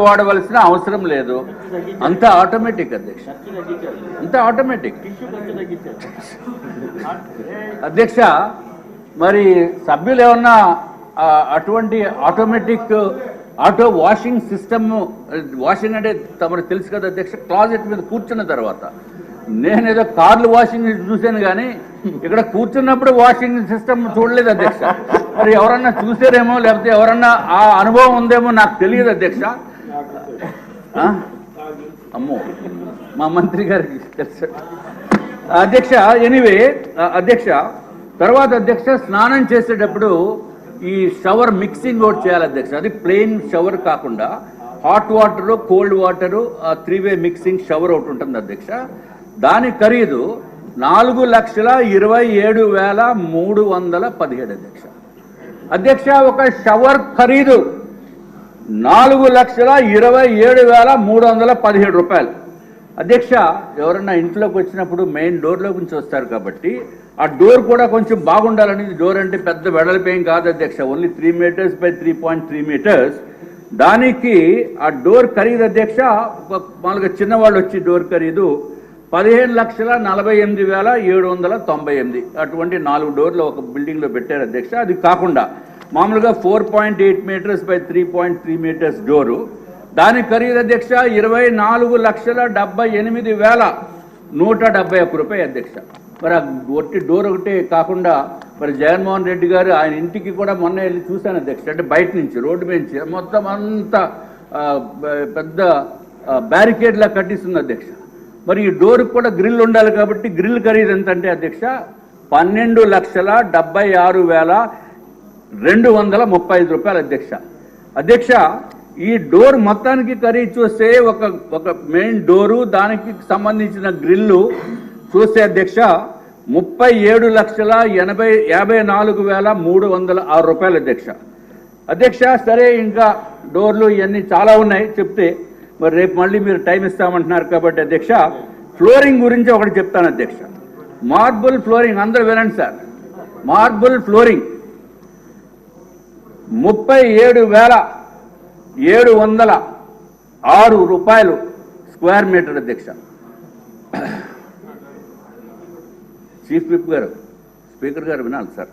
వాడవలసిన అవసరం లేదు, అంత ఆటోమేటిక్ అధ్యక్ష, అంత ఆటోమేటిక్ అధ్యక్ష. మరి సభ్యులు ఏమన్నా అటువంటి automatic auto washing system, washing అంటే తమకు తెలుసు కదా అధ్యక్ష, క్లాజెట్ మీద కూర్చున్న తర్వాత, నేనేదో కార్లు వాషింగ్ చూశాను కానీ ఇక్కడ కూర్చున్నప్పుడు వాషింగ్ సిస్టమ్ చూడలేదు అధ్యక్ష. మరి ఎవరన్నా చూసారేమో లేకపోతే ఎవరన్నా ఆ అనుభవం ఉందేమో నాకు తెలియదు అధ్యక్ష. అమ్మో, మా మంత్రి గారికి తెలుసు అధ్యక్ష. ఎనీవే అధ్యక్ష, తర్వాత అధ్యక్ష స్నానం చేసేటప్పుడు ఈ షవర్ మిక్సింగ్ ఒకటి చేయాలి అధ్యక్ష. అది ప్లెయిన్ షవర్ కాకుండా హాట్ వాటరు, కోల్డ్ వాటరు, 3-వే మిక్సింగ్ షవర్ ఒకటి ఉంటుంది అధ్యక్ష. దాని ఖరీదు 4,27,317 అధ్యక్ష. అధ్యక్ష, ఒక షవర్ ఖరీదు 4,27,317 రూపాయలు అధ్యక్ష. ఎవరన్నా ఇంట్లోకి వచ్చినప్పుడు మెయిన్ డోర్లో నుంచి వస్తారు కాబట్టి ఆ డోర్ కూడా కొంచెం బాగుండాలని, డోర్ అంటే పెద్ద వెడల్పేం కాదు అధ్యక్ష, ఓన్లీ 3 మీటర్స్ బై 3.3 మీటర్స్. దానికి ఆ డోర్ ఖరీదు అధ్యక్ష, మామూలుగా చిన్నవాళ్ళు వచ్చి డోర్ ఖరీదు 15,48,798. అటువంటి 4 డోర్లు ఒక బిల్డింగ్లో పెట్టారు అధ్యక్ష. అది కాకుండా మామూలుగా 4.8 మీటర్స్ బై 3.3 మీటర్స్ డోరు, దాని ఖరీదు అధ్యక్ష 24,78,171 రూపాయలు అధ్యక్ష. మరి ఆ ఒట్టి డోర్ ఒకటే కాకుండా మరి జగన్మోహన్ రెడ్డి గారు ఆయన ఇంటికి కూడా మొన్న వెళ్ళి చూశాను అధ్యక్ష. అంటే బయట నుంచి, రోడ్డు నుంచి మొత్తం అంతా పెద్ద బ్యారికేడ్లా కట్టిస్తుంది అధ్యక్ష. మరి ఈ డోర్కి కూడా గ్రిల్ ఉండాలి కాబట్టి గ్రిల్ ఖరీదు ఎంత అంటే అధ్యక్ష 12,76,235 రూపాయలు అధ్యక్ష. అధ్యక్ష, ఈ డోర్ మొత్తానికి ఖరీదు చూస్తే ఒక మెయిన్ డోరు, దానికి సంబంధించిన గ్రిల్లు చూస్తే అధ్యక్ష 37,54,306 రూపాయలు అధ్యక్ష. అధ్యక్ష, సరే ఇంకా డోర్లు ఇవన్నీ చాలా ఉన్నాయి చెప్తే, మరి రేపు మళ్ళీ మీరు టైం ఇస్తామంటున్నారు కాబట్టి అధ్యక్ష, ఫ్లోరింగ్ గురించి ఒకటి చెప్తాను అధ్యక్ష. మార్బుల్ ఫ్లోరింగ్, అందరూ వినండి సార్, మార్బుల్ ఫ్లోరింగ్ 37,706 రూపాయలు స్క్వేర్ మీటర్ అధ్యక్ష. చీఫ్ విప్ గారు, స్పీకర్ గారు వినాలి సార్,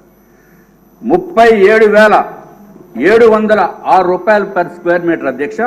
37,706 రూపాయలు పర్ స్క్వేర్ మీటర్ అధ్యక్ష.